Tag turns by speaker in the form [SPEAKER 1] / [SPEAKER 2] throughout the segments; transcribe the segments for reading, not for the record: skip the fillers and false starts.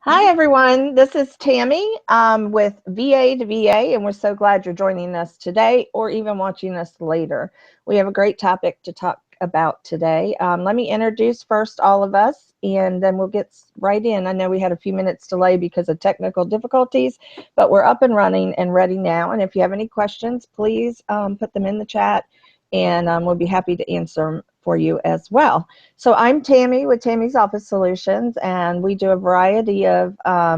[SPEAKER 1] Hi, everyone. This is Tammy with VA to VA, and we're so glad you're joining us today or even watching us later. We have a great topic to talk about today. Let me introduce first all of us, and then we'll get right in. I know we had a few minutes delay because of technical difficulties, but we're up and running and ready now. And if you have any questions, please put them in the chat, and we'll be happy to answer them for you as well. So I'm Tammy with Tammy's Office Solutions, and we do a variety of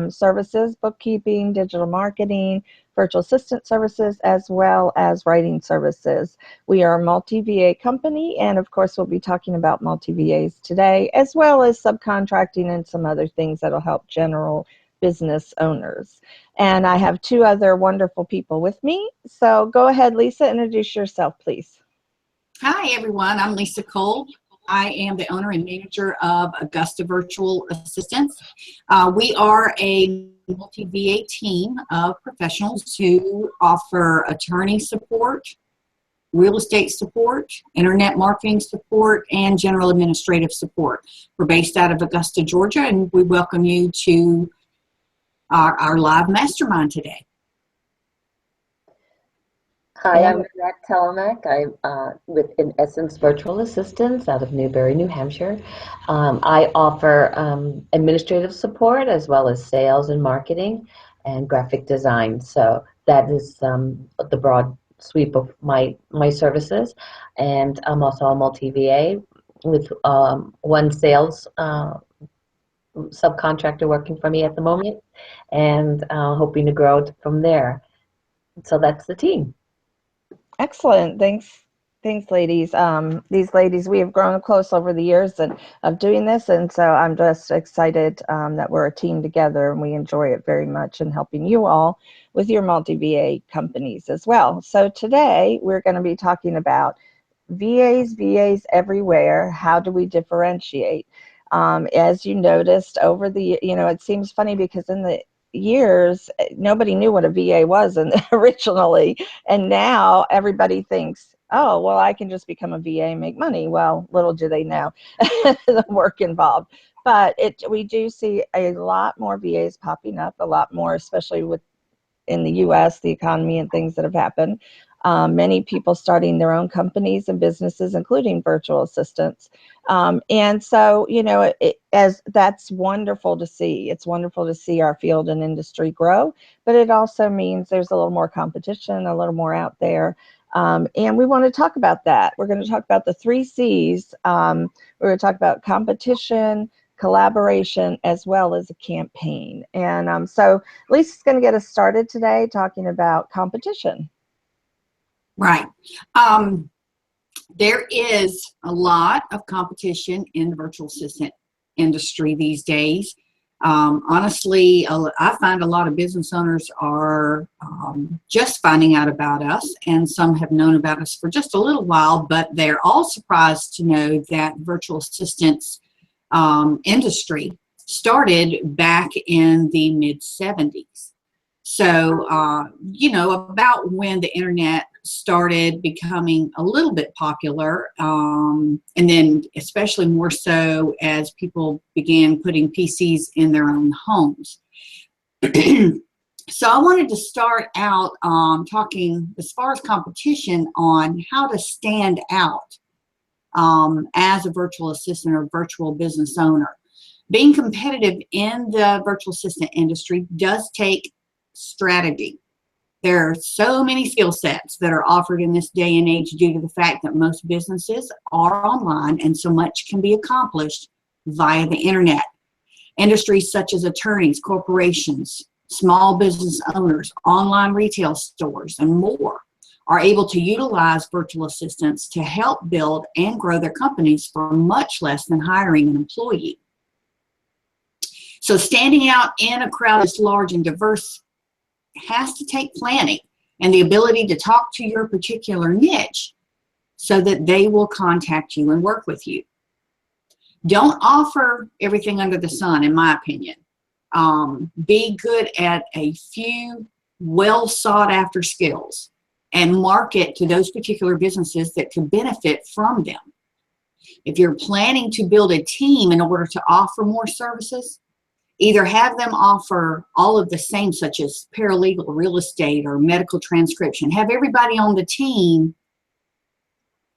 [SPEAKER 1] services, bookkeeping, digital marketing, virtual assistant services, as well as writing services. We are a multi-VA company, and of course we'll be talking about multi-VAs today, as well as subcontracting and some other things that'll help general business owners. And I have two other wonderful people with me. So go ahead, Lisa, introduce yourself, please.
[SPEAKER 2] Hi, everyone. I'm Lisa Cole. I am the owner and manager of Augusta Virtual Assistants. We are a multi-VA team of professionals who offer attorney support, real estate support, internet marketing support, and general administrative support. We're based out of Augusta, Georgia, and we welcome you to our live mastermind today.
[SPEAKER 3] Hi, I'm Jack Telemack. I'm with In Essence Virtual Assistants out of Newbury, New Hampshire. I offer administrative support as well as sales and marketing and graphic design. So that is the broad sweep of my services. And I'm also a multi-VA with one sales subcontractor working for me at the moment and hoping to grow from there. So that's the team.
[SPEAKER 1] Excellent. Thanks, ladies. These ladies, we have grown close over the years of doing this, and so I'm just excited that we're a team together, and we enjoy it very much in helping you all with your multi-VA companies as well. So today we're going to be talking about VAs everywhere. How do we differentiate? As you noticed over the, it seems funny because in the years nobody knew what a VA was originally, and now everybody thinks, oh well, I can just become a VA and make money. Well, little do they know the work involved. But we do see a lot more VAs popping up, a lot more, especially in the US, the economy and things that have happened. Many people starting their own companies and businesses, including virtual assistants. And so, as that's wonderful to see. It's wonderful to see our field and industry grow, but it also means there's a little more competition, a little more out there. And we want to talk about that. We're going to talk about the 3 C's. We're going to talk about competition, collaboration, as well as a campaign. And so Lisa's going to get us started today talking about competition.
[SPEAKER 2] Right. There is a lot of competition in the virtual assistant industry these days. Honestly, I find a lot of business owners are just finding out about us, and some have known about us for just a little while, but they're all surprised to know that virtual assistants industry started back in the mid-70s. So, about when the internet started becoming a little bit popular, and then especially more so as people began putting PCs in their own homes. So I wanted to start out talking as far as competition on how to stand out as a virtual assistant or virtual business owner. Being competitive in the virtual assistant industry does take strategy. There are so many skill sets that are offered in this day and age due to the fact that most businesses are online, and so much can be accomplished via the internet. Industries such as attorneys, corporations, small business owners, online retail stores, and more are able to utilize virtual assistants to help build and grow their companies for much less than hiring an employee. So standing out in a crowd that's large and diverse has to take planning and the ability to talk to your particular niche so that they will contact you and work with you. Don't offer everything under the sun, in my opinion. Be good at a few well sought after skills and market to those particular businesses that could benefit from them. If you're planning to build a team in order to offer more services, Either have them offer all of the same, such as paralegal, real estate, or medical transcription. Have everybody on the team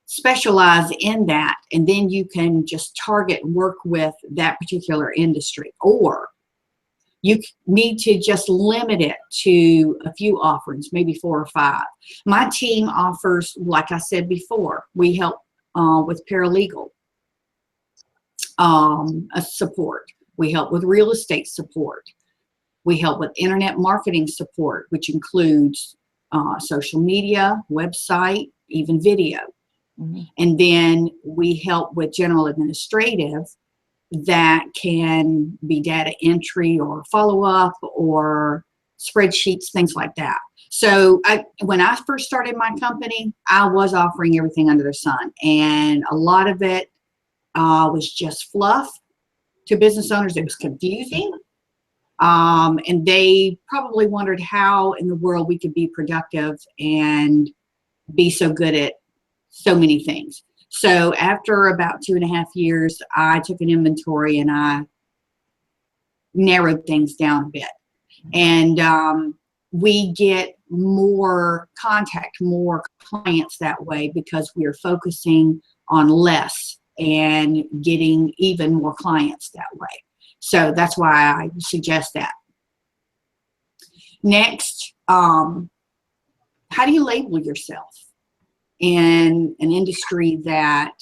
[SPEAKER 2] specialize in that, and then you can just target and work with that particular industry. Or you need to just limit it to a few offerings, maybe 4 or 5. My team offers, like I said before, we help with paralegal support. We help with real estate support. We help with internet marketing support, which includes social media, website, even video. Mm-hmm. And then we help with general administrative, that can be data entry or follow-up or spreadsheets, things like that. So when I first started my company, I was offering everything under the sun, and a lot of it was just fluff to business owners. It was confusing, and they probably wondered how in the world we could be productive and be so good at so many things. So after about 2.5 years, I took an inventory and I narrowed things down a bit. And we get more contact, more clients that way, because we are focusing on less and getting even more clients that way. So that's why I suggest that. Next, how do you label yourself in an industry that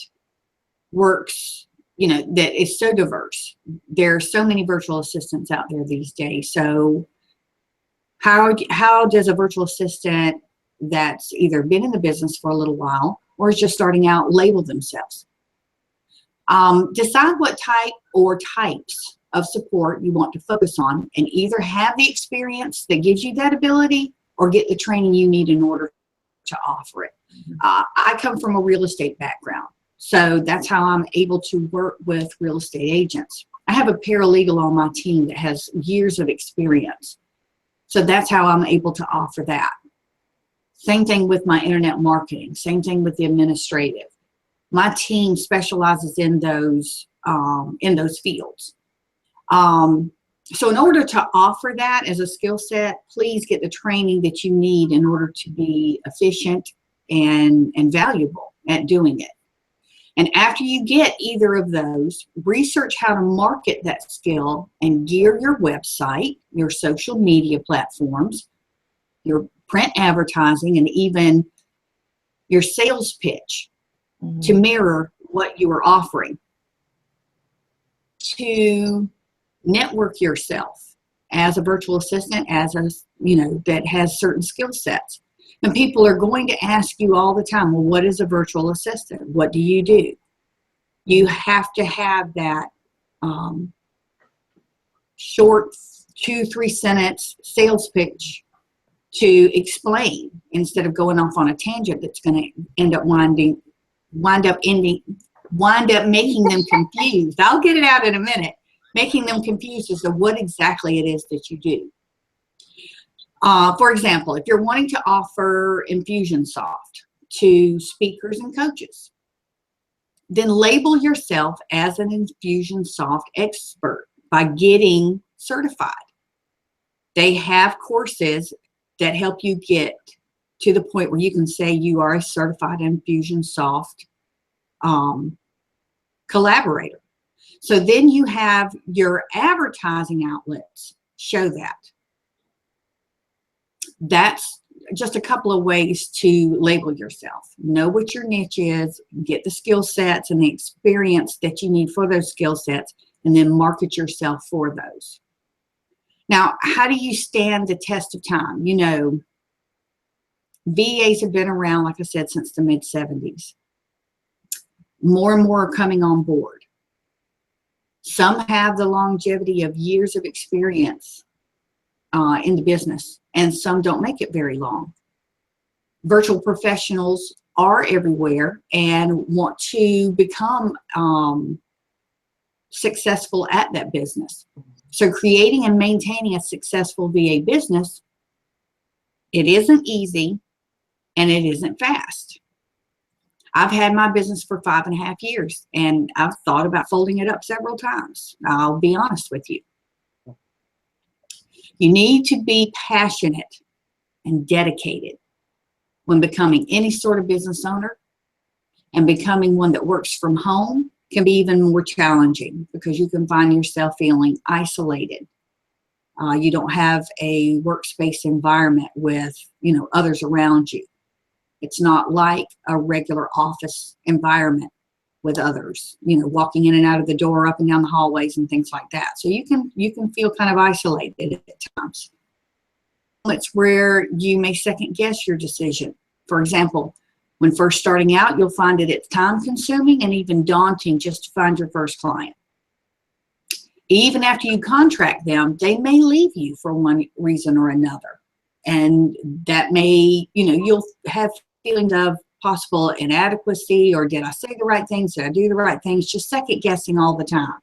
[SPEAKER 2] works, that is so diverse? There are so many virtual assistants out there these days. So how does a virtual assistant that's either been in the business for a little while or is just starting out label themselves? Decide what type or types of support you want to focus on, and either have the experience that gives you that ability or get the training you need in order to offer it. I come from a real estate background, so that's how I'm able to work with real estate agents. I have a paralegal on my team that has years of experience, so that's how I'm able to offer that. Same thing with my internet marketing, same thing with the administrative. My team specializes in those fields. So in order to offer that as a skill set, please get the training that you need in order to be efficient and valuable at doing it. And after you get either of those, research how to market that skill and gear your website, your social media platforms, your print advertising, and even your sales pitch to mirror what you are offering. To network yourself as a virtual assistant, that has certain skill sets. And people are going to ask you all the time, well, what is a virtual assistant? What do you do? You have to have that short 2-3 sentence sales pitch to explain, instead of going off on a tangent that's going to wind up making them confused. I'll get it out in a minute. Making them confused as to what exactly it is that you do. For example, if you're wanting to offer Infusionsoft to speakers and coaches, then label yourself as an Infusionsoft expert by getting certified. They have courses that help you get to the point where you can say you are a certified Infusionsoft collaborator. So then you have your advertising outlets show that. That's just a couple of ways to label yourself. Know what your niche is, get the skill sets and the experience that you need for those skill sets, and then market yourself for those. Now, how do you stand the test of time? VAs have been around, like I said, since the mid-70s. More and more are coming on board. Some have the longevity of years of experience in the business, and some don't make it very long. Virtual professionals are everywhere and want to become successful at that business. So creating and maintaining a successful VA business, it isn't easy and it isn't fast. I've had my business for 5.5 years, and I've thought about folding it up several times. I'll be honest with you. You need to be passionate and dedicated when becoming any sort of business owner, and becoming one that works from home can be even more challenging because you can find yourself feeling isolated. You don't have a workspace environment with, others around you. It's not like a regular office environment with others, walking in and out of the door, up and down the hallways and things like that. So you can feel kind of isolated at times. It's where you may second guess your decision. For example, when first starting out, you'll find that it's time consuming and even daunting just to find your first client. Even after you contract them, they may leave you for one reason or another. And that may, you'll have feelings of possible inadequacy, or did I say the right things? Did I do the right things? Just second guessing all the time.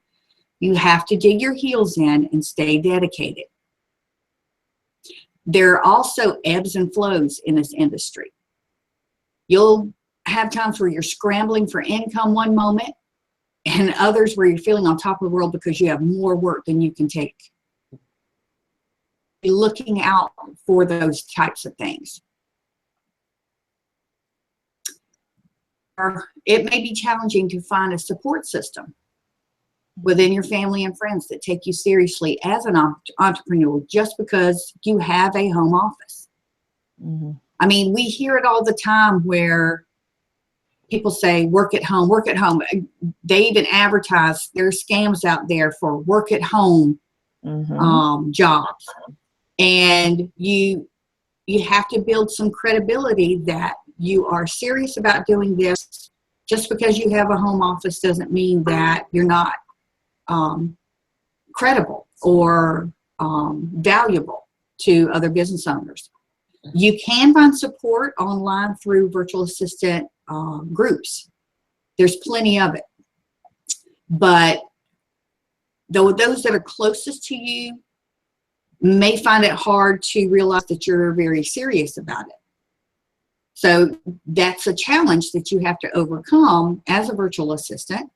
[SPEAKER 2] You have to dig your heels in and stay dedicated. There are also ebbs and flows in this industry. You'll have times where you're scrambling for income one moment, and others where you're feeling on top of the world because you have more work than you can take. Be looking out for those types of things. It may be challenging to find a support system within your family and friends that take you seriously as an entrepreneur just because you have a home office.
[SPEAKER 1] Mm-hmm.
[SPEAKER 2] I mean, we hear it all the time where people say work at home, work at home. They even advertise, there are scams out there for work at home jobs. And you have to build some credibility that you are serious about doing this. Just because you have a home office doesn't mean that you're not credible or valuable to other business owners. You can find support online through virtual assistant groups. There's plenty of it. But those that are closest to you may find it hard to realize that you're very serious about it. So that's a challenge that you have to overcome as a virtual assistant,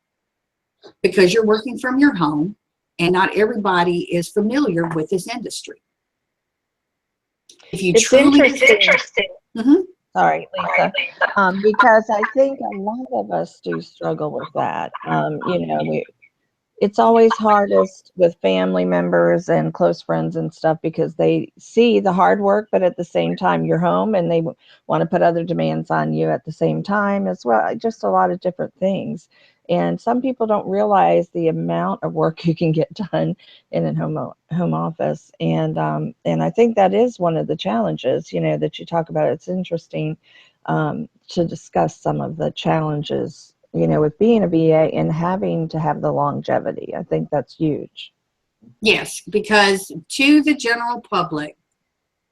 [SPEAKER 2] because you're working from your home and not everybody is familiar with this industry. If you
[SPEAKER 1] It's
[SPEAKER 2] truly
[SPEAKER 1] interesting. Sorry, Lisa. Because I think a lot of us do struggle with that. It's always hardest with family members and close friends and stuff because they see the hard work, but at the same time you're home and they want to put other demands on you at the same time as well. Just a lot of different things. And some people don't realize the amount of work you can get done in a home office. And I think that is one of the challenges, that you talk about. It's interesting to discuss some of the challenges with being a VA and having to have the longevity. I think that's huge.
[SPEAKER 2] Yes, because to the general public,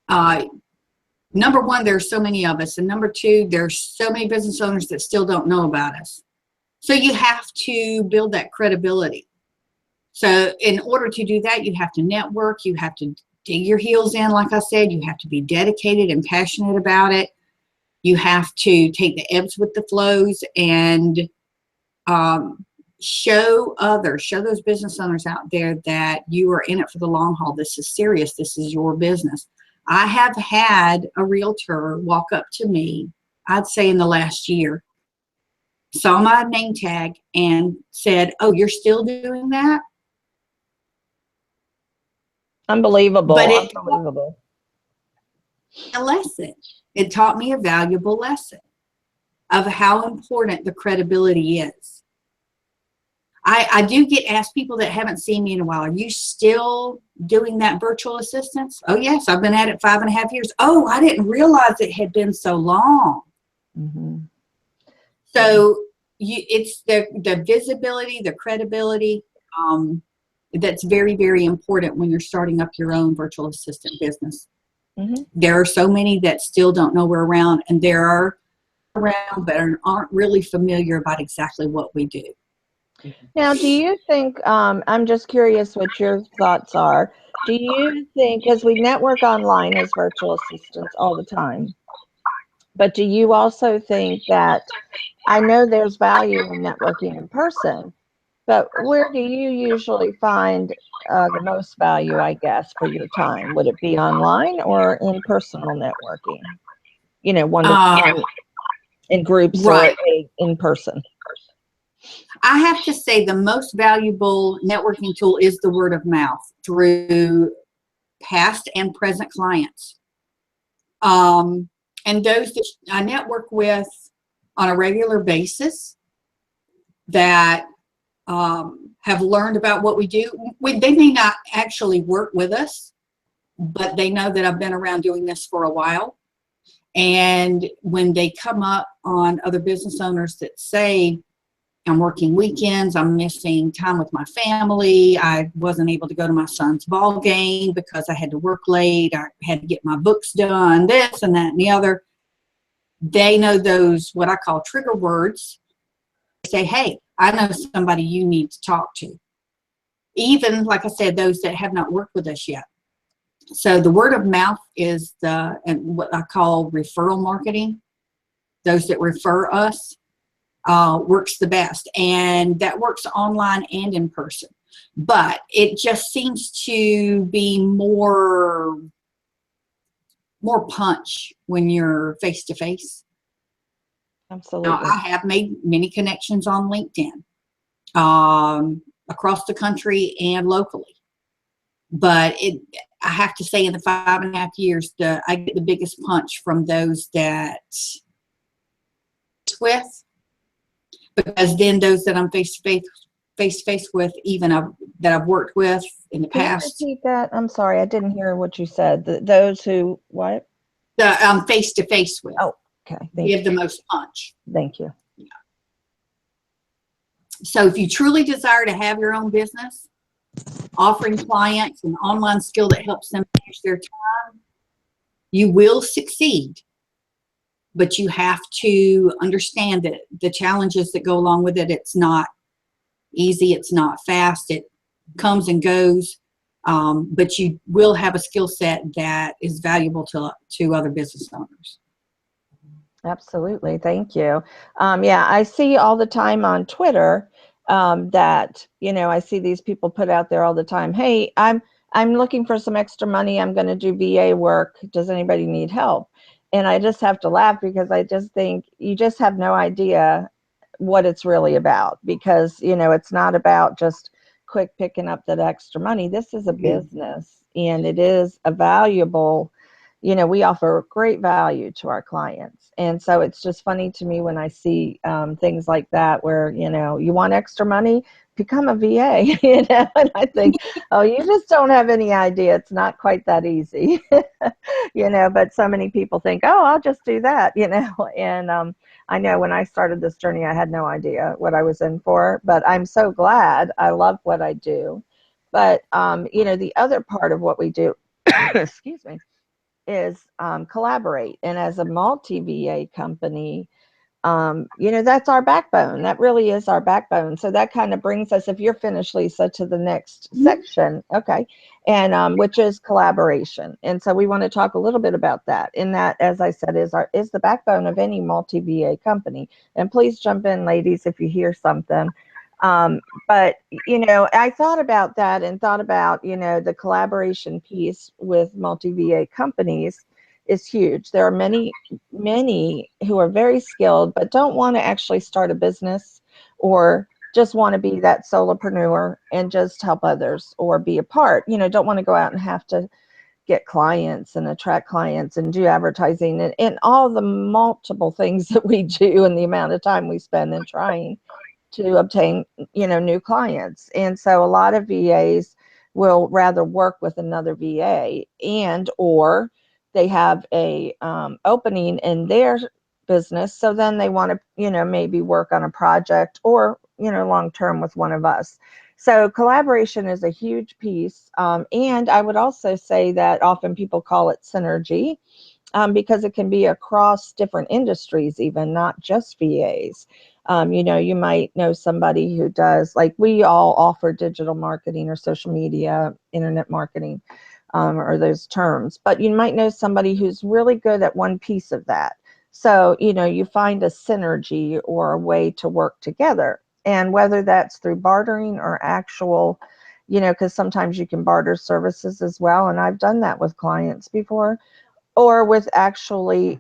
[SPEAKER 2] number one, there's so many of us. And number two, there's so many business owners that still don't know about us. So you have to build that credibility. So in order to do that, you have to network. You have to dig your heels in. Like I said, you have to be dedicated and passionate about it. You have to take the ebbs with the flows and show those business owners out there that you are in it for the long haul. This is serious. This is your business. I have had a realtor walk up to me, I'd say in the last year, saw my name tag and said, "Oh, you're still doing that?"
[SPEAKER 1] Unbelievable.
[SPEAKER 2] But
[SPEAKER 1] Unbelievable.
[SPEAKER 2] A lesson. It taught me a valuable lesson of how important the credibility is. I do get asked, people that haven't seen me in a while, "Are you still doing that virtual assistance?" "Oh, yes, I've been at it 5.5 years." "Oh, I didn't realize it had been so long."
[SPEAKER 1] Mm-hmm.
[SPEAKER 2] So it's the visibility, the credibility, that's very, very important when you're starting up your own virtual assistant business.
[SPEAKER 1] Mm-hmm.
[SPEAKER 2] There are so many that still don't know we're around, and there are around but aren't really familiar about exactly what we do.
[SPEAKER 1] Now, do you think, I'm just curious what your thoughts are. Do you think, because we network online as virtual assistants all the time, but do you also think that, I know there's value in networking in person, But where do you usually find the most value, I guess, for your time? Would it be online or in personal networking? You know, one to one in groups or
[SPEAKER 2] Right.
[SPEAKER 1] in person?
[SPEAKER 2] I have to say the most valuable networking tool is the word of mouth through past and present clients. And those that I network with on a regular basis that have learned about what we do. They may not actually work with us, but they know that I've been around doing this for a while. And when they come up on other business owners that say, I'm working weekends, I'm missing time with my family, I wasn't able to go to my son's ball game because I had to work late, I had to get my books done, this and that and the other, they know those, what I call trigger words. They say, hey, I know somebody you need to talk to. Even, like I said, those that have not worked with us yet. So the word of mouth is and what I call referral marketing. Those that refer us works the best, and that works online and in person. But it just seems to be more punch when you're face to face.
[SPEAKER 1] Absolutely.
[SPEAKER 2] Now, I have made many connections on LinkedIn across the country and locally. But I have to say, in the 5.5 years, I get the biggest punch from those that with, because then those that I'm face to face with, even that I've worked with in the past.
[SPEAKER 1] Can you repeat that? I'm sorry, I didn't hear what you said. Those who what?
[SPEAKER 2] I'm face to face with.
[SPEAKER 1] Oh, okay.
[SPEAKER 2] Give the most punch.
[SPEAKER 1] Thank you.
[SPEAKER 2] Yeah. So if you truly desire to have your own business, offering clients an online skill that helps them manage their time, you will succeed. But you have to understand that the challenges that go along with it, it's not easy, it's not fast, it comes and goes. But you will have a skill set that is valuable to other business owners.
[SPEAKER 1] Absolutely. Thank you. Yeah, I see all the time on Twitter that, I see these people put out there all the time, hey, I'm looking for some extra money. I'm going to do VA work. Does anybody need help? And I just have to laugh because I just think you just have no idea what it's really about, because, it's not about just quick picking up that extra money. This is a business, and it is a valuable, we offer great value to our clients. And so it's just funny to me when I see things like that where, you want extra money, become a VA, and I think, oh, you just don't have any idea. It's not quite that easy, but so many people think, oh, I'll just do that, and I know when I started this journey, I had no idea what I was in for, but I'm so glad. I love what I do. But, the other part of what we do, excuse me, is collaborate. And as a multi-VA company, that's our backbone. That really is our backbone. So that kind of brings us, if you're finished, Lisa, to the next section. Okay. And which is collaboration. And so we want to talk a little bit about that. And that, as I said, is the backbone of any multi-VA company. And please jump in, ladies, if you hear something. But, I thought about that and thought about, the collaboration piece with multi-VA companies is huge. There are many who are very skilled, but don't want to actually start a business, or just want to be that solopreneur and just help others or be a part, don't want to go out and have to get clients and attract clients and do advertising and all the multiple things that we do and the amount of time we spend in trying to obtain, new clients. And so a lot of VAs will rather work with another VA, and or they have a opening in their business, so then they want to, maybe work on a project or, long term with one of us. So collaboration is a huge piece. And I would also say that often people call it synergy, because it can be across different industries, even not just VAs. You might know somebody who does, like we all offer digital marketing or social media, internet marketing, or those terms, but you might know somebody who's really good at one piece of that. So, you find a synergy or a way to work together. And whether that's through bartering or actual, because sometimes you can barter services as well. And I've done that with clients before, or with actually,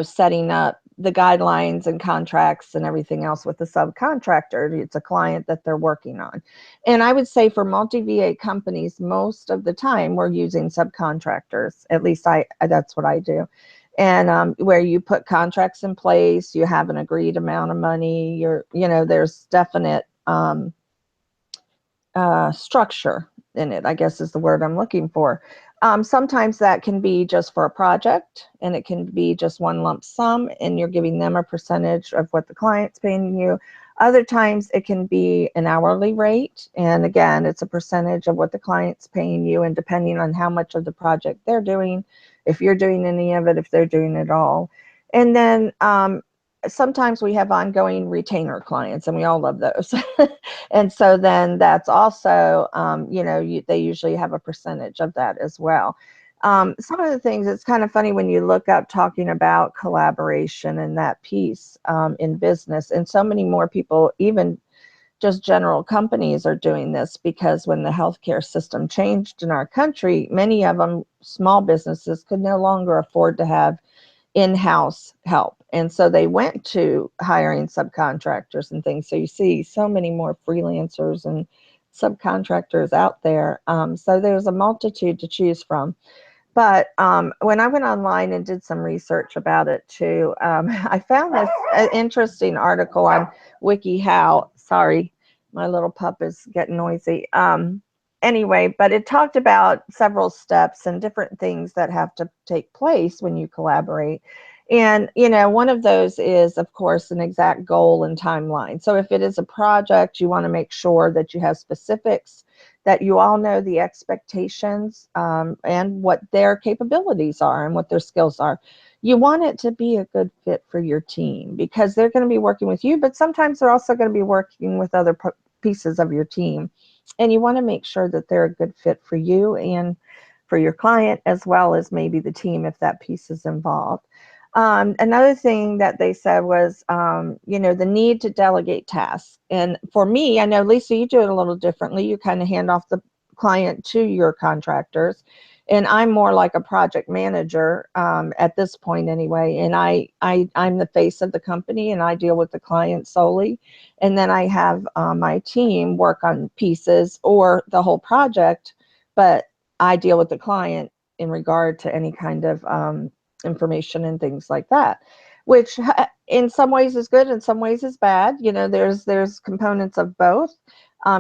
[SPEAKER 1] setting up the guidelines and contracts and everything else with the subcontractor. It's a client that they're working on. And I would say for multi-VA companies, most of the time we're using subcontractors. At least that's what I do. And where you put contracts in place, you have an agreed amount of money, there's definite structure in it, I guess is the word I'm looking for. Sometimes that can be just for a project, and it can be just one lump sum, and you're giving them a percentage of what the client's paying you. Other times it can be an hourly rate, and again, it's a percentage of what the client's paying you, and depending on how much of the project they're doing, if you're doing any of it, if they're doing it all. And then sometimes we have ongoing retainer clients, and we all love those. And so then that's also, they usually have a percentage of that as well. Some of the things, it's kind of funny when you look up talking about collaboration and that piece in business, and so many more people, even just general companies, are doing this, because when the healthcare system changed in our country, many of them, small businesses, could no longer afford to have in-house help. And so they went to hiring subcontractors and things. So you see so many more freelancers and subcontractors out there. So there's a multitude to choose from. But when I went online and did some research about it too, I found this interesting article on WikiHow. Sorry, my little pup is getting noisy. Anyway, but it talked about several steps and different things that have to take place when you collaborate. And, one of those is, of course, an exact goal and timeline. So if it is a project, you want to make sure that you have specifics, that you all know the expectations and what their capabilities are and what their skills are. You want it to be a good fit for your team, because they're going to be working with you, but sometimes they're also going to be working with other pieces of your team. And you want to make sure that they're a good fit for you and for your client, as well as maybe the team if that piece is involved. Another thing that they said was, the need to delegate tasks. And for me, I know, Lisa, you do it a little differently. You kind of hand off the client to your contractors. And I'm more like a project manager at this point anyway. And I'm the face of the company, and I deal with the client solely. And then I have my team work on pieces or the whole project, but I deal with the client in regard to any kind of information and things like that, which in some ways is good, in some ways is bad. There's components of both.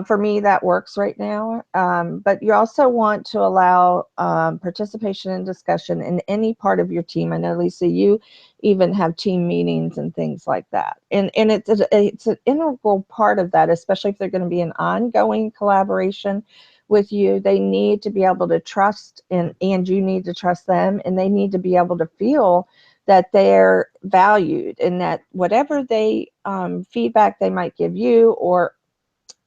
[SPEAKER 1] For me, that works right now. But you also want to allow participation and discussion in any part of your team. I know, Lisa, you even have team meetings and things like that. And it's an integral part of that, especially if they're going to be an ongoing collaboration with you. They need to be able to trust, and you need to trust them, and they need to be able to feel that they're valued, and that whatever they feedback they might give you, or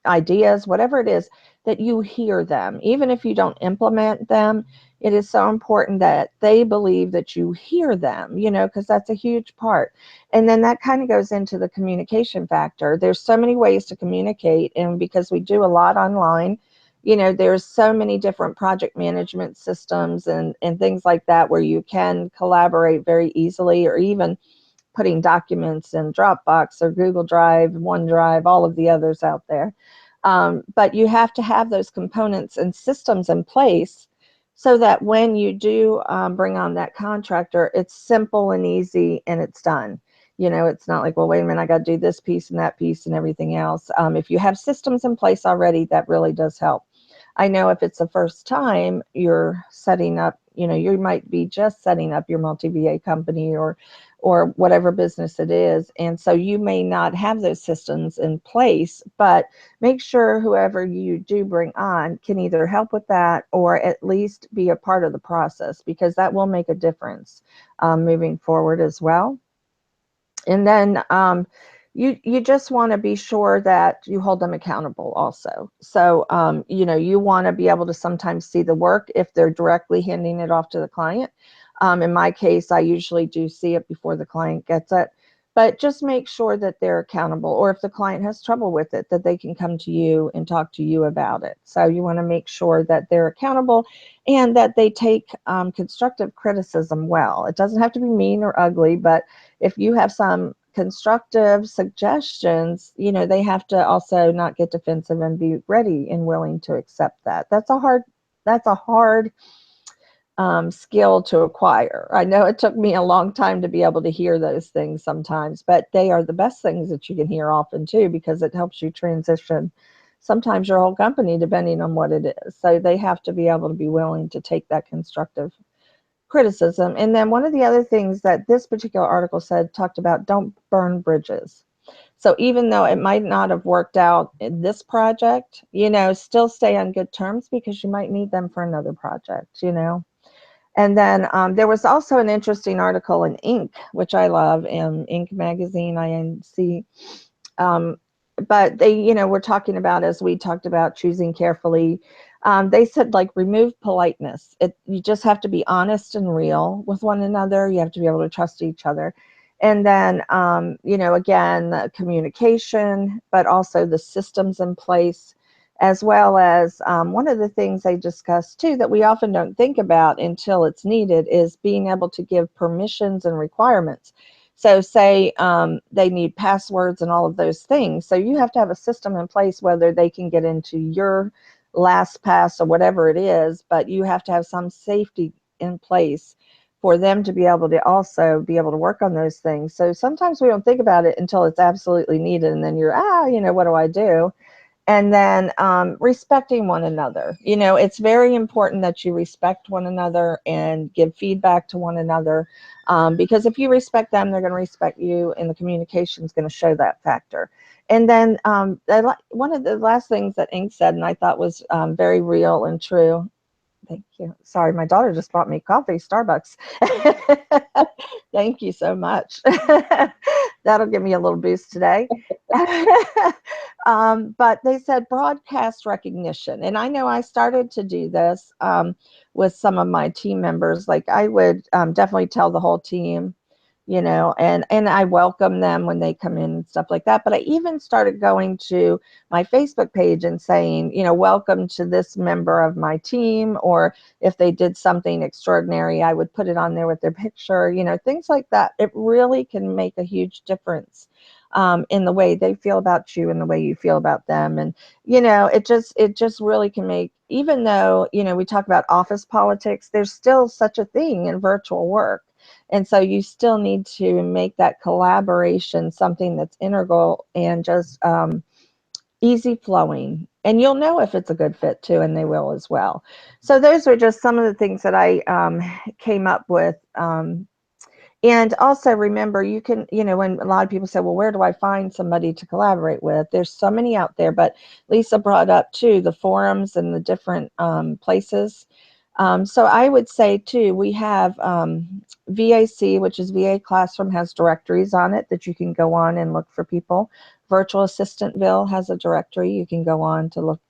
[SPEAKER 1] ideas, whatever it is, that you hear them. Even if you don't implement them, it is so important that they believe that you hear them, because that's a huge part. And then that kind of goes into the communication factor. There's so many ways to communicate, and because we do a lot online, there's so many different project management systems and things like that, where you can collaborate very easily, or even putting documents in Dropbox or Google Drive, OneDrive, all of the others out there. But you have to have those components and systems in place, so that when you do bring on that contractor, it's simple and easy and it's done. It's not like, well, wait a minute, I got to do this piece and that piece and everything else. If you have systems in place already, that really does help. I know if it's the first time you're setting up, you might be just setting up your multi-VA company or whatever business it is. And so you may not have those systems in place, but make sure whoever you do bring on can either help with that, or at least be a part of the process, because that will make a difference moving forward as well. And then you just want to be sure that you hold them accountable also. So, you want to be able to sometimes see the work if they're directly handing it off to the client. In my case, I usually do see it before the client gets it. but just make sure that they're accountable, or if the client has trouble with it, that they can come to you and talk to you about it. So you want to make sure that they're accountable and that they take constructive criticism well. It doesn't have to be mean or ugly, but if you have some constructive suggestions, you know, they have to also not get defensive and be ready and willing to accept that. That's a hard skill to acquire. I know it took me a long time to be able to hear those things sometimes, but they are the best things that you can hear often too, because it helps you transition sometimes your whole company, depending on what it is. So they have to be able to be willing to take that constructive criticism. And then one of the other things that this particular article said, talked about, don't burn bridges. So even though it might not have worked out in this project, you know, still stay on good terms, because you might need them for another project, you know. And then there was also an interesting article in Inc., which I love, in Inc. magazine, INC. Um, but they, you know, we're talking about, as we talked about, choosing carefully. They said, like, remove politeness. You just have to be honest and real with one another. You have to be able to trust each other. And then, you know, again, communication, but also the systems in place, as well as one of the things they discussed too that we often don't think about until it's needed is being able to give permissions and requirements. So say they need passwords and all of those things. So you have to have a system in place, whether they can get into your LastPass or whatever it is, but you have to have some safety in place for them to be able to also be able to work on those things. So sometimes we don't think about it until it's absolutely needed, and then you're, you know, what do I do? And then respecting one another. You know, it's very important that you respect one another and give feedback to one another, because if you respect them, they're going to respect you, and the communication is going to show that factor. And then one of the last things that Inc. said, and I thought was very real and true. Thank you. Sorry, my daughter just bought me coffee, Starbucks. Thank you so much. That'll give me a little boost today. But they said broadcast recognition. And I know I started to do this with some of my team members. Like, I would definitely tell the whole team, you know, and I welcome them when they come in and stuff like that. But I even started going to my Facebook page and saying, you know, welcome to this member of my team, or if they did something extraordinary, I would put it on there with their picture, you know, things like that. It really can make a huge difference in the way they feel about you and the way you feel about them. And, you know, it just really can make, even though, you know, we talk about office politics, there's still such a thing in virtual work. And so you still need to make that collaboration something that's integral and just easy flowing. And you'll know if it's a good fit too, and they will as well. So those are just some of the things that I came up with. And also remember, you can, you know, when a lot of people say, well, where do I find somebody to collaborate with? There's so many out there, but Lisa brought up too the forums and the different places. So I would say too, we have VAC, which is VA Classroom, has directories on it that you can go on and look for people. Virtual Assistantville has a directory you can go on to look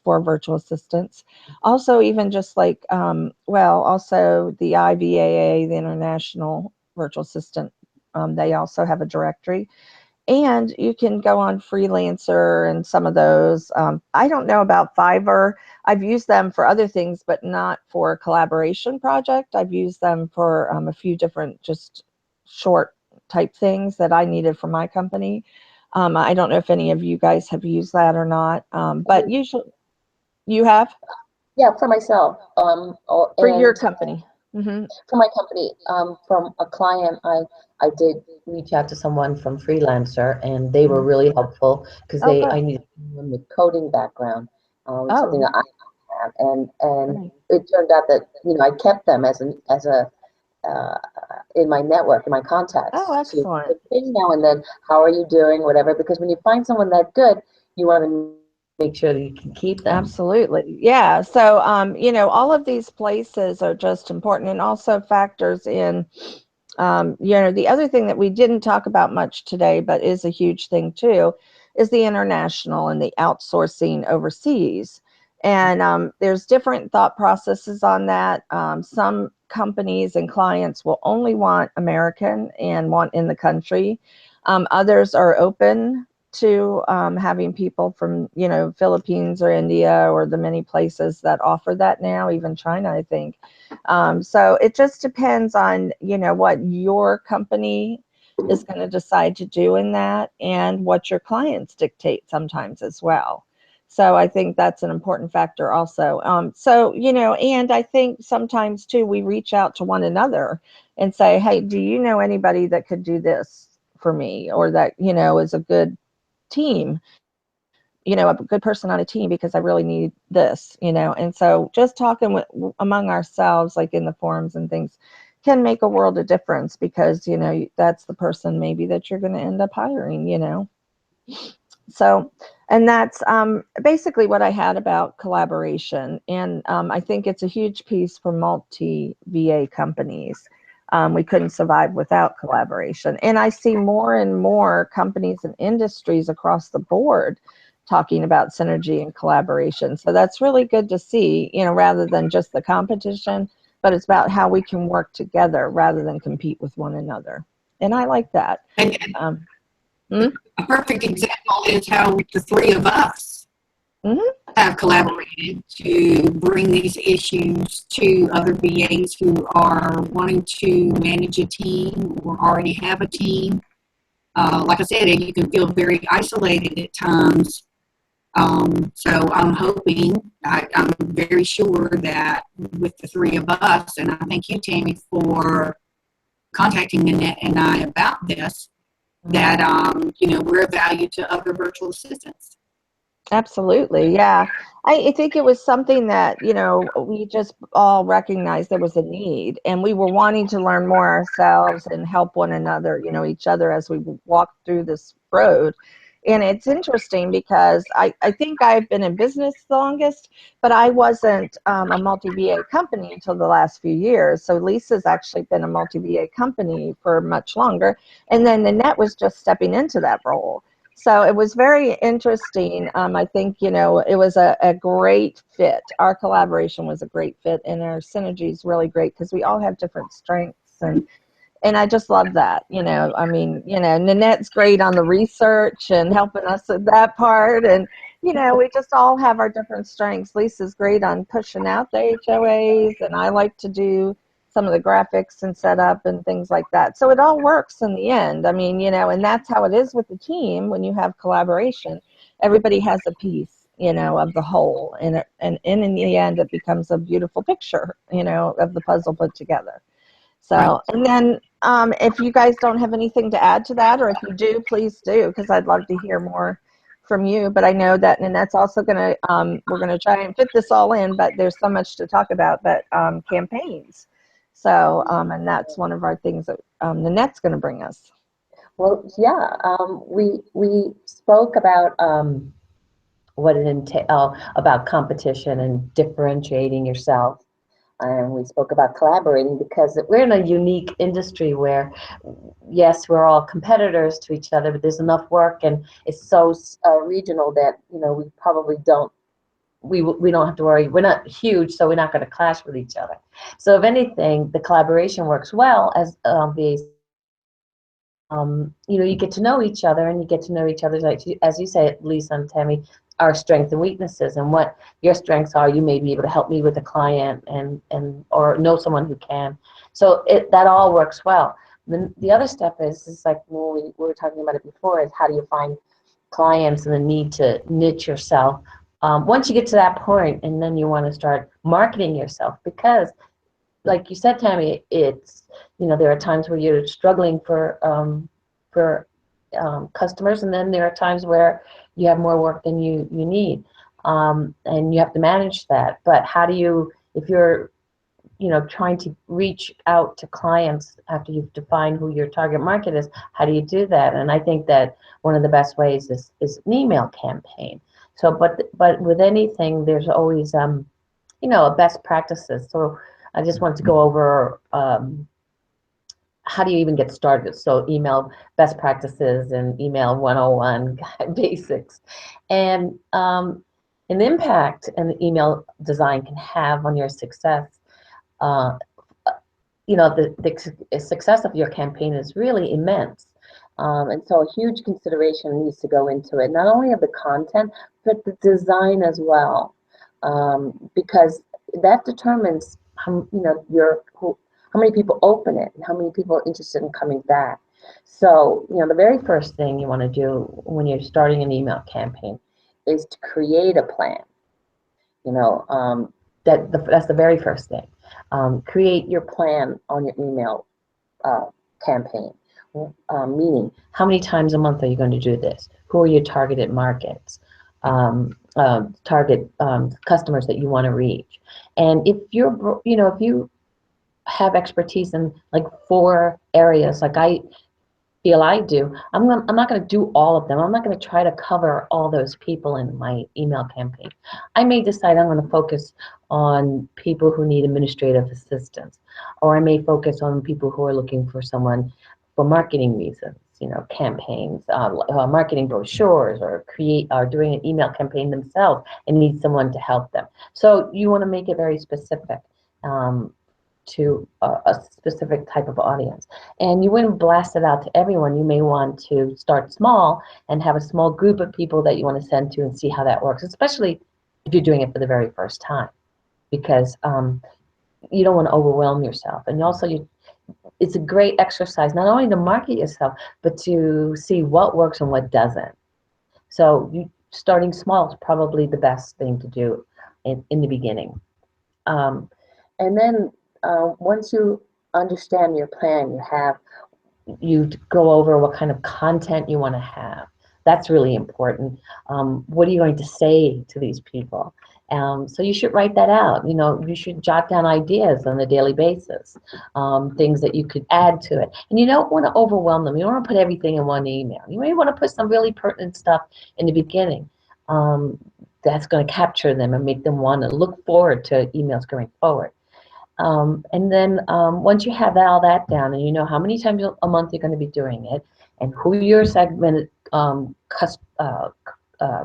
[SPEAKER 1] for virtual assistants. Also, even just like, also the IVAA, the International Virtual Assistant, they also have a directory. And you can go on Freelancer and some of those. I don't know about Fiverr. I've used them for other things, but not for a collaboration project. I've used them for a few different just short type things that I needed for my company. I don't know if any of you guys have used that or not, but usually you have
[SPEAKER 3] Yeah, for myself.
[SPEAKER 1] for your
[SPEAKER 3] And
[SPEAKER 1] company. Mm-hmm.
[SPEAKER 3] for my company, from a client, I did reach out to someone from Freelancer, and they were really helpful because
[SPEAKER 1] Oh, good.
[SPEAKER 3] I needed someone with coding background, something
[SPEAKER 1] Oh,
[SPEAKER 3] that I have, and
[SPEAKER 1] right.
[SPEAKER 3] it turned out that I kept them as a in my network, in my contacts.
[SPEAKER 1] Oh,
[SPEAKER 3] So
[SPEAKER 1] excellent.
[SPEAKER 3] now and then, how are you doing, whatever, because when you find someone that good, you want to make sure that you can keep them.
[SPEAKER 1] Absolutely. Yeah. So, you know, all of these places are just important, and also factors in, you know, the other thing that we didn't talk about much today, but is a huge thing too, is the international and the outsourcing overseas. And there's different thought processes on that. Some companies and clients will only want American and want in the country. Others are open to having people from, you know, Philippines or India or the many places that offer that now, even China, I think. So it just depends on, you know, what your company is going to decide to do in that and what your clients dictate sometimes as well. So I think that's an important factor also. So, you know, and I think sometimes too, we reach out to one another and say, hey, do you know anybody that could do this for me, or that, you know, is a good team, you know, a good person on a team, because I really need this, you know. And so just talking among ourselves, like in the forums and things, can make a world of difference, because, you know, that's the person maybe that you're going to end up hiring, you know. So, and that's basically what I had about collaboration. And I think it's a huge piece for multi VA companies. We couldn't survive without collaboration. And I see more and more companies and industries across the board talking about synergy and collaboration. So that's really good to see, you know, rather than just the competition, but it's about how we can work together rather than compete with one another. And I like that.
[SPEAKER 2] And
[SPEAKER 1] Hmm?
[SPEAKER 2] a perfect example is how the three of us have collaborated to bring these issues to other VAs who are wanting to manage a team or already have a team. Like I said, you can feel very isolated at times. So I'm hoping, I'm very sure that with the three of us, and I thank you, Tammy, for contacting Nanette and I about this, that, you know, we're of value to other virtual assistants.
[SPEAKER 1] Absolutely. Yeah. I think it was something that, you know, we just all recognized there was a need, and we were wanting to learn more ourselves and help one another, you know, each other as we walk through this road. And it's interesting because I think I've been in business the longest, but I wasn't a multi-VA company until the last few years. So Lisa's actually been a multi-VA company for much longer. And then Nanette was just stepping into that role. So it was very interesting. I think, you know, it was a great fit. Our collaboration was a great fit, and our synergy is really great because we all have different strengths. And I just love that, you know. I mean, you know, Nanette's great on the research and helping us with that part. And, you know, we just all have our different strengths. Lisa's great on pushing out the HOAs, and I like to do some of the graphics and setup and things like that. So it all works in the end. I mean, you know, and that's how it is with the team when you have collaboration. Everybody has a piece, you know, of the whole, and in the end, it becomes a beautiful picture, you know, of the puzzle put together.
[SPEAKER 2] Right.
[SPEAKER 1] So, and then if you guys don't have anything to add to that, or if you do, please do, because I'd love to hear more from you. But I know that Nanette's also going to, we're going to try and fit this all in, but there's so much to talk about, but campaigns. So, and that's one of our things that Nanette's going to bring us.
[SPEAKER 3] Well, yeah, we spoke about what it entails about competition and differentiating yourself. And we spoke about collaborating because we're in a unique industry where, yes, we're all competitors to each other, but there's enough work and it's so regional that, you know, we probably don't, we don't have to worry. We're not huge, so we're not going to clash with each other. So if anything, the collaboration works well as VAs. You know, you get to know each other, and you get to know each other's, like, as you say, Lisa and Tammy, our strengths and weaknesses, and what your strengths are. You may be able to help me with a client, and or know someone who can. So that all works well. Then the other step is like when we were talking about it before, is how do you find clients and the need to niche yourself. Once you get to that point, and then you want to start marketing yourself, because like you said, Tammy, it's, you know, there are times where you're struggling for customers, and then there are times where you have more work than you need, and you have to manage that. But how do you, if you're, you know, trying to reach out to clients after you've defined who your target market is, how do you do that? And I think that one of the best ways is an email campaign. So, but with anything, there's always you know, best practices. So I just want to go over how do you even get started. So email best practices and email 101 basics. And an impact an email design can have on your success. Uh, the success of your campaign is really immense. And so a huge consideration needs to go into it, not only of the content, but the design as well, because that determines how, how many people open it and how many people are interested in coming back. So, the very first thing you want to do when you're starting an email campaign is to create a plan. You know, that's the very first thing. Create your plan on your email campaign. Meaning, how many times a month are you going to do this? Who are your targeted markets? Target customers that you want to reach. And if if you have expertise in like 4 areas, like I feel I do, I'm not going to do all of them. I'm not going to try to cover all those people in my email campaign. I may decide I'm going to focus on people who need administrative assistance, or I may focus on people who are looking for someone for marketing reasons, campaigns, marketing brochures, or doing an email campaign themselves and need someone to help them. So you want to make it very specific. To a specific type of audience. And you wouldn't blast it out to everyone. You may want to start small and have a small group of people that you want to send to and see how that works, especially if you're doing it for the very first time, because you don't want to overwhelm yourself. And also, it's a great exercise, not only to market yourself, but to see what works and what doesn't. So starting small is probably the best thing to do in the beginning. And then once you understand your plan, you go over what kind of content you want to have. That's really important. What are you going to say to these people? So you should write that out. You should jot down ideas on a daily basis, things that you could add to it. And you don't want to overwhelm them. You don't want to put everything in one email. You may want to put some really pertinent stuff in the beginning. That's going to capture them and make them want to look forward to emails going forward. And then once you have all that down and you know how many times a month you're going to be doing it and who your segmented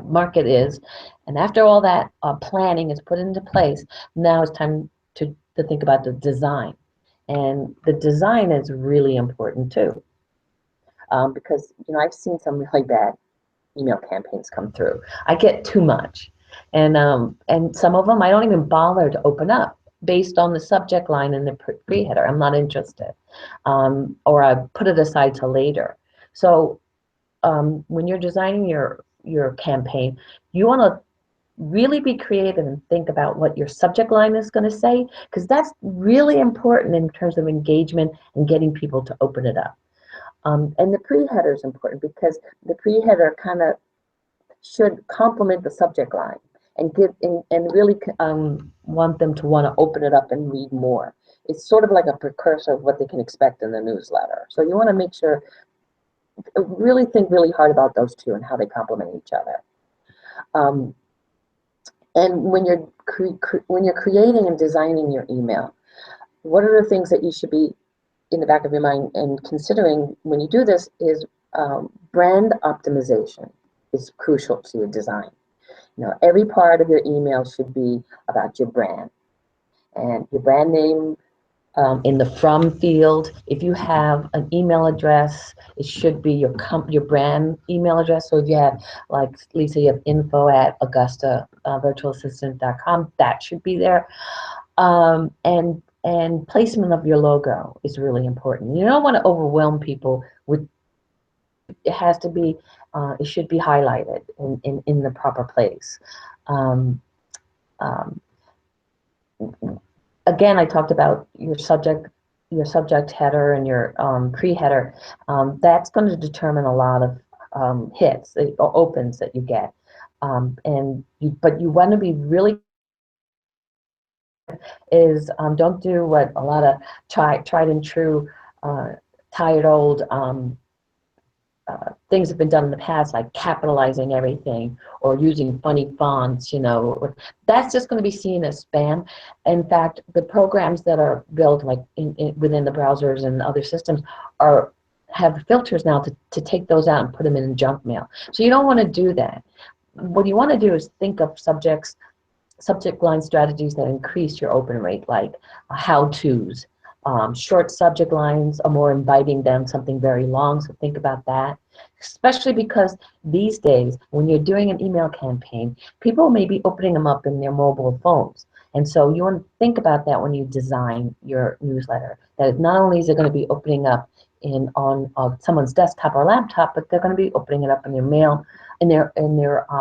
[SPEAKER 3] market is, and after all that planning is put into place, now it's time to think about the design. And the design is really important too, because I've seen some really bad email campaigns come through. I get too much, and some of them I don't even bother to open up based on the subject line and the pre-header. I'm not interested, or I put it aside till later. So when you're designing your campaign, you want to really be creative and think about what your subject line is going to say, because that's really important in terms of engagement and getting people to open it up. And the pre-header is important because the pre-header kind of should complement the subject line and really want them to want to open it up and read more. It's sort of like a precursor of what they can expect in the newsletter. So you want to make sure, really think really hard about those two and how they complement each other. And when you're creating and designing your email, what are the things that you should be in the back of your mind and considering when you do this is brand optimization is crucial to your design. Every part of your email should be about your brand and your brand name in the from field. If you have an email address, it should be your brand email address. So if you have, like Lisa, you have info@augustavirtualassistant.com, that should be there. And placement of your logo is really important. You don't want to overwhelm people with. It has to be. It should be highlighted in the proper place. Again, I talked about your subject header and your pre-header. That's going to determine a lot of hits or opens that you get. But you want to be really don't do what a lot of tried and true, tired old things have been done in the past, like capitalizing everything or using funny fonts. That's just going to be seen as spam. In fact, the programs that are built like within the browsers and other systems have filters now to take those out and put them in junk mail. So you don't want to do that. what you want to do is think of subject line strategies that increase your open rate, like how-tos. Short subject lines are more inviting than something very long, so think about that. Especially because these days, when you're doing an email campaign, people may be opening them up in their mobile phones. And so you want to think about that when you design your newsletter, that not only is it going to be opening up on someone's desktop or laptop, but they're going to be opening it up in their mail, in their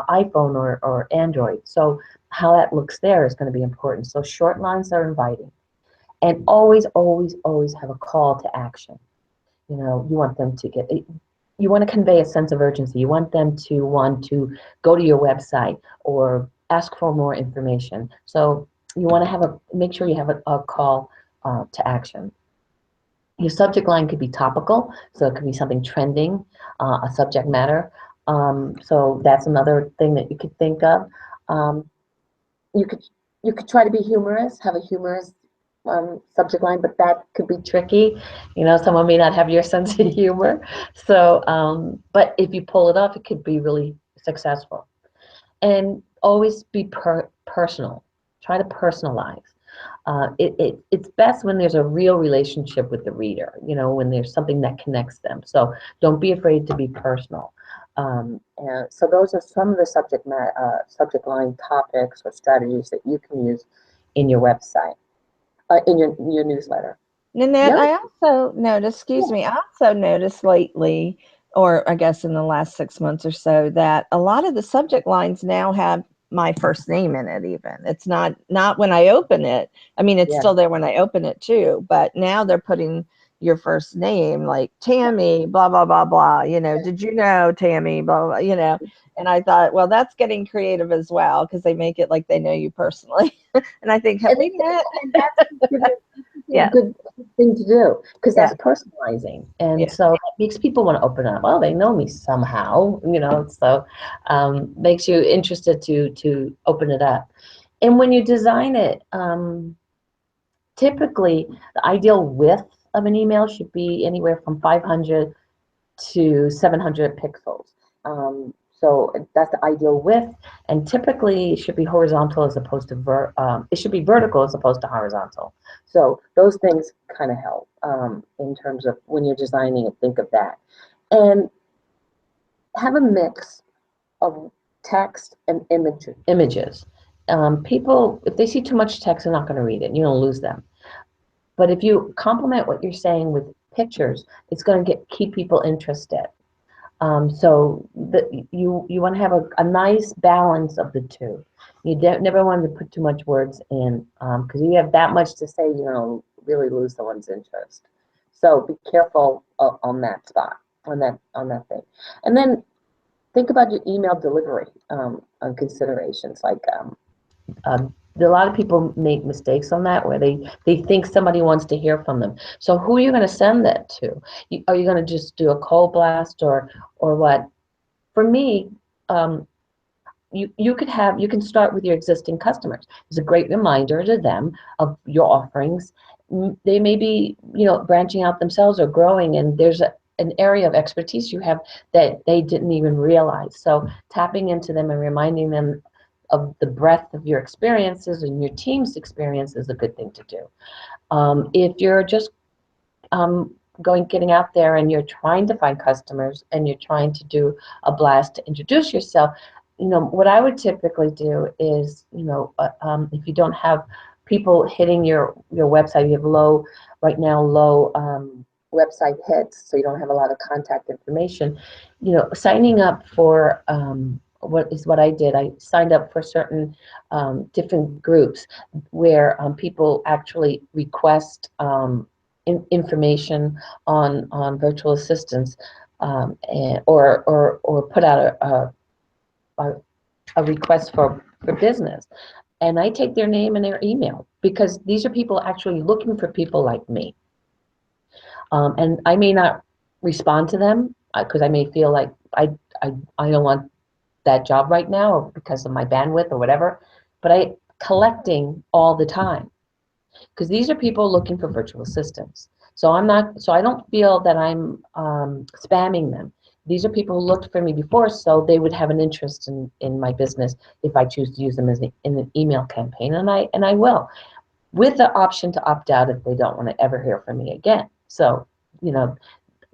[SPEAKER 3] iPhone or Android. So how that looks there is going to be important. So short lines are inviting. And always, always, always have a call to action. You know, you want them to you want to convey a sense of urgency. You want them to want to go to your website or ask for more information. So you want to make sure you have a call to action. Your subject line could be topical, so it could be something trending, a subject matter. So that's another thing that you could think of. Um, you could you could try to be humorous, have a humorous subject line, but that could be tricky. You know, someone may not have your sense of humor. So, but if you pull it off, it could be really successful. And always be personal. Try to personalize. It's best when there's a real relationship with the reader, you know, when there's something that connects them. So don't be afraid to be personal. And so those are some of the subject line topics or strategies that you can use in your website, in your newsletter.
[SPEAKER 1] Nanette,
[SPEAKER 3] Yeah.
[SPEAKER 1] I also noticed, excuse me, I also noticed lately, or I guess in the last 6 months or so, that a lot of the subject lines now have my first name in it even. It's not when I open it. I mean, it's
[SPEAKER 3] Yeah.
[SPEAKER 1] still there when I open it too, but now they're putting your first name, like Tammy, blah, blah, blah, blah, you know, did you know Tammy, blah, blah, you know. And I thought, well, that's getting creative as well, because they make it like they know you personally. And I think,
[SPEAKER 3] And,
[SPEAKER 1] wait a minute.
[SPEAKER 3] and that's a
[SPEAKER 1] Yeah,
[SPEAKER 3] good thing to do because
[SPEAKER 1] yeah,
[SPEAKER 3] that's personalizing, and
[SPEAKER 1] yeah.
[SPEAKER 3] so that makes people want to open up. Well, they know me somehow, you know. So makes you interested to open it up. And when you design it, typically the ideal width of an email should be anywhere from 500 to 700 pixels. So that's the ideal width, and typically it should be horizontal as opposed to it should be vertical as opposed to horizontal. So those things kind of help in terms of when you're designing it. Think of that, and have a mix of text and images. People, if they see too much text, they're not going to read it. You don't lose them. But if you complement what you're saying with pictures, it's going to keep people interested. So you want to have a nice balance of the two. You never want to put too much words in because you have that much to say, you know, really lose someone's interest. So be careful on that spot, on that thing. And then think about your email delivery on considerations like a lot of people make mistakes on that where they think somebody wants to hear from them. So who are you going to send that to? Are you going to just do a cold blast or what? For me, you can start with your existing customers. It's a great reminder to them of your offerings. They may be, you know, branching out themselves or growing, and there's an area of expertise you have that they didn't even realize. So tapping into them and reminding them of the breadth of your experiences and your team's experience is a good thing to do. If you're just getting out there and you're trying to find customers and you're trying to do a blast to introduce yourself, you know, what I would typically do is, you know, if you don't have people hitting your website, you have low website hits, so you don't have a lot of contact information, you know, signing up for what I did. I signed up for certain different groups where people actually request information on virtual assistants or put out a request for business. And I take their name and their email because these are people actually looking for people like me. And I may not respond to them because I may feel like I don't want that job right now or because of my bandwidth or whatever, but I collecting all the time because these are people looking for virtual assistants. So I don't feel that I'm spamming them. these are people who looked for me before, so they would have an interest in my business if I choose to use them as in an email campaign, and I will, with the option to opt out if they don't want to ever hear from me again. So, you know,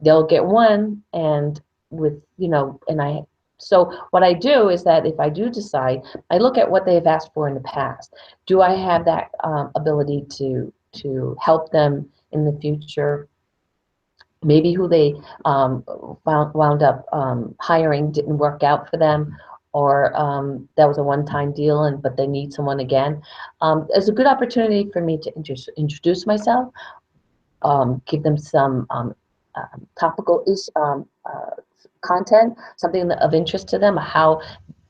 [SPEAKER 3] they'll get one, and with, you know, and I, so what I do is that if I do decide, I look at what they've asked for in the past. Do I have that ability to help them in the future? Maybe who they wound up hiring didn't work out for them, or that was a one-time deal, and but they need someone again. It's a good opportunity for me to introduce myself, give them some topical content, something of interest to them, how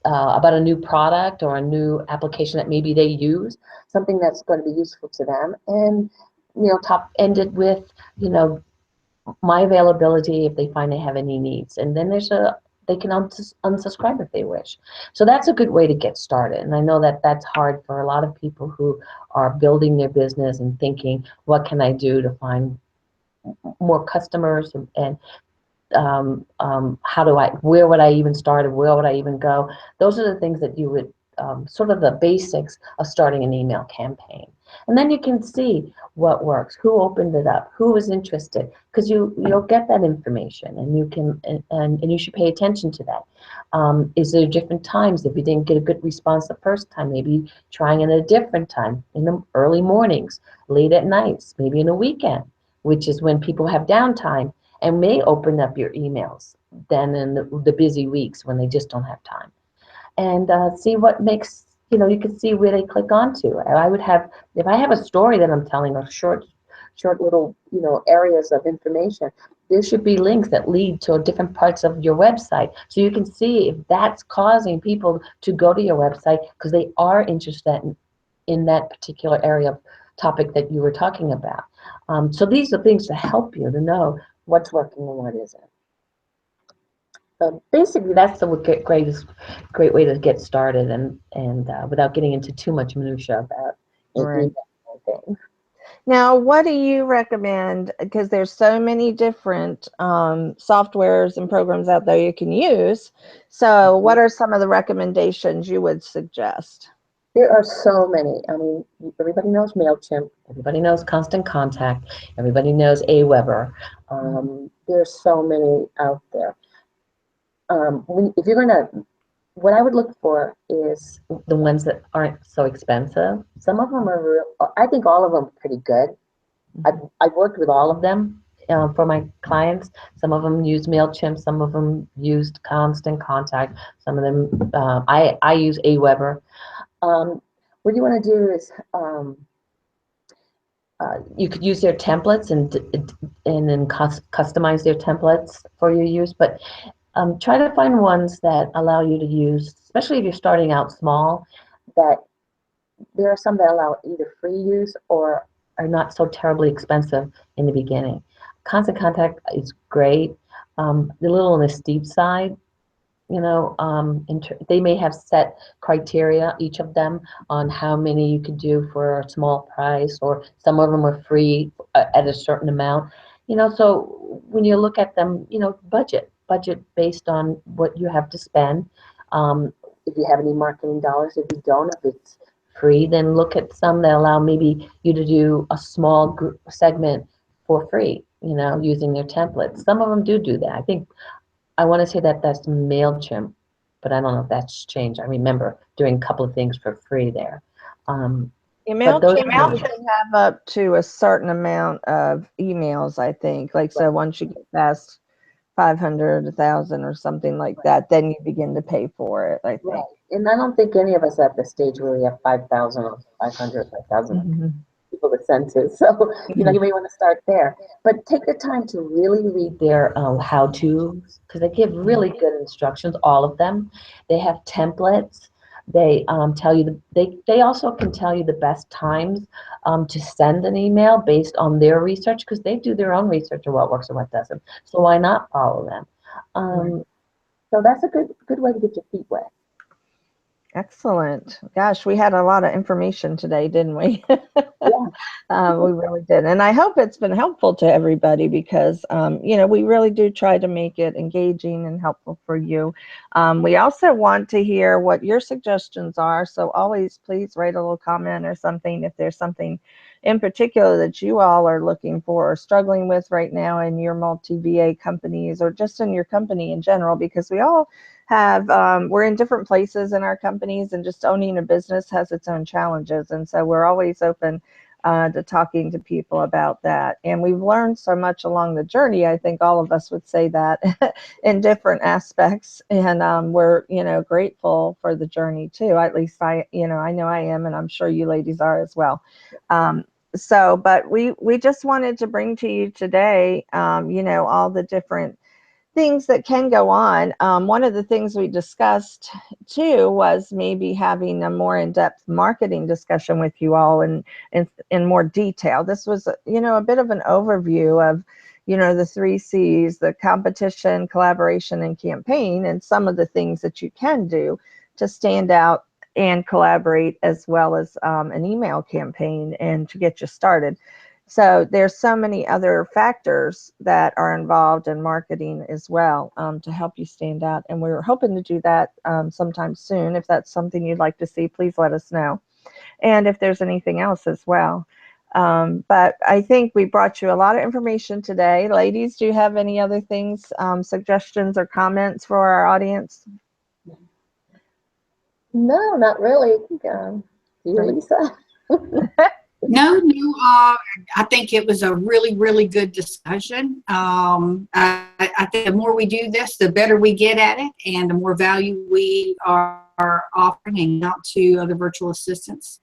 [SPEAKER 3] about a new product or a new application that maybe they use, something that's going to be useful to them, and top ended with, you know, my availability if they find they have any needs. And then they can unsubscribe if they wish. So that's a good way to get started. And I know that that's hard for a lot of people who are building their business and thinking, what can I do to find more customers, and where would I even start, and where would I even go? Those are the things that you would, sort of the basics of starting an email campaign. And then you can see what works, who opened it up, who was interested, because you'll get that information, and you can, and you should pay attention to that. Is there different times? If you didn't get a good response the first time, maybe trying it at a different time, in the early mornings, late at nights, maybe in a weekend, which is when people have downtime and may open up your emails than in the busy weeks when they just don't have time. And see what makes, you can see where they click onto. I would have, if I have a story that I'm telling, or short little, areas of information, there should be links that lead to different parts of your website, so you can see if that's causing people to go to your website because they are interested in that particular area of topic that you were talking about. So these are things to help you to know what's working and what isn't. So basically, that's the great way to get started, and without getting into too much minutia about an
[SPEAKER 1] Right.
[SPEAKER 3] email thing.
[SPEAKER 1] Now, what do you recommend? Because there's so many different softwares and programs out there you can use. So what are some of the recommendations you would suggest?
[SPEAKER 3] There are so many. I mean, everybody knows MailChimp. Everybody knows Constant Contact. Everybody knows Aweber. There's so many out there. If you're gonna, what I would look for is the ones that aren't so expensive. Some of them are real. I think all of them are pretty good. I've worked with all of them for my clients. Some of them use MailChimp. Some of them used Constant Contact. Some of them, I use Aweber. What you want to do is, you could use their templates and then customize their templates for your use, but try to find ones that allow you to use, especially if you're starting out small, that there are some that allow either free use or are not so terribly expensive in the beginning. Constant Contact is great. A little on the steep side, they may have set criteria, each of them, on how many you could do for a small price, or some of them are free at a certain amount. So when you look at them, budget based on what you have to spend. If you have any marketing dollars, if you don't, if it's free, then look at some that allow maybe you to do a small group segment for free, using their templates. Some of them do that. I think I want to say that that's MailChimp, but I don't know if that's changed. I remember doing a couple of things for free there.
[SPEAKER 1] Email
[SPEAKER 3] But those
[SPEAKER 1] you can have up to a certain amount of emails, I think. Like, so once you get past 500, 1,000 or something like that, then you begin to pay for it, I think.
[SPEAKER 3] Right. And I don't think any of us are at the stage where we have 5,000 or 500, 5,000 people to send to. So, you may want to start there. But take the time to really read their how-tos, because they give really good instructions, all of them. They have templates. They tell you, they also can tell you the best times to send an email based on their research, because they do their own research of what works and what doesn't. So why not follow them? So that's a good way to get your feet wet.
[SPEAKER 1] Excellent. Gosh, we had a lot of information today, didn't we?
[SPEAKER 3] Yeah.
[SPEAKER 1] We really did. And I hope it's been helpful to everybody because, we really do try to make it engaging and helpful for you. We also want to hear what your suggestions are. So always please write a little comment or something if there's something in particular that you all are looking for or struggling with right now in your multi-VA companies or just in your company in general, because we all have we're in different places in our companies, and just owning a business has its own challenges, and so we're always open to talking to people about that. And we've learned so much along the journey. I think all of us would say that in different aspects, and we're grateful for the journey too. At least I know I am, and I'm sure you ladies are as well. But we just wanted to bring to you today all the different things that can go on. One of the things we discussed too was maybe having a more in-depth marketing discussion with you all in more detail. This was, a bit of an overview of, the 3 C's, the competition, collaboration, and campaign, and some of the things that you can do to stand out and collaborate, as well as an email campaign and to get you started. So there's so many other factors that are involved in marketing as well, to help you stand out. And we're hoping to do that sometime soon. If that's something you'd like to see, please let us know. And if there's anything else as well. But I think we brought you a lot of information today. Ladies, do you have any other things, suggestions or comments for our audience?
[SPEAKER 3] No, not really. You, Lisa?
[SPEAKER 2] No, I think it was a really, really good discussion. I think the more we do this, the better we get at it, and the more value we are offering out to other virtual assistants.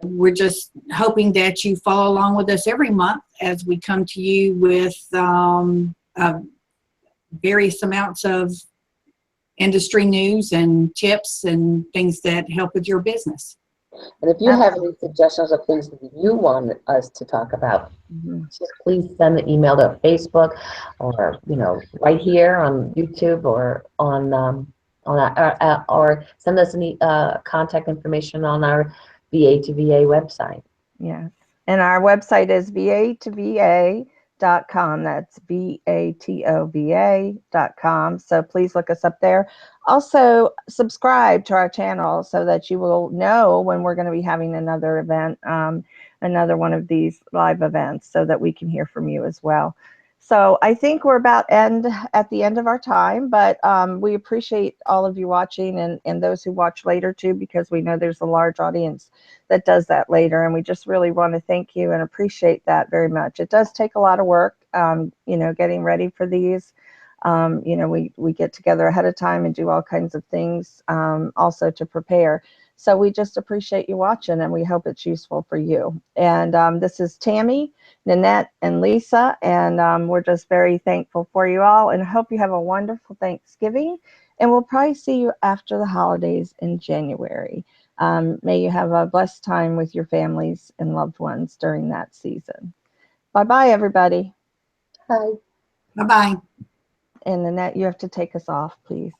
[SPEAKER 2] We're just hoping that you follow along with us every month as we come to you with various amounts of industry news and tips and things that help with your business.
[SPEAKER 3] And if you have any suggestions of things that you want us to talk about, just please send an email to Facebook, or right here on YouTube, or or send us any contact information on our VA to VA website.
[SPEAKER 1] Yes, and our website is va2va.com. That's VATOVA.com. So please look us up there. Also, subscribe to our channel so that you will know when we're going to be having another event, another one of these live events, so that we can hear from you as well. So I think we're at the end of our time, but we appreciate all of you watching, and those who watch later too, because we know there's a large audience that does that later, and we just really want to thank you and appreciate that very much. It does take a lot of work, getting ready for these. We get together ahead of time and do all kinds of things also to prepare. So we just appreciate you watching, and we hope it's useful for you. And this is Tammy, Nanette, and Lisa, and we're just very thankful for you all, and hope you have a wonderful Thanksgiving. And we'll probably see you after the holidays in January. May you have a blessed time with your families and loved ones during that season. Bye-bye, everybody.
[SPEAKER 3] Hi.
[SPEAKER 2] Bye-bye.
[SPEAKER 1] And Nanette, you have to take us off, please.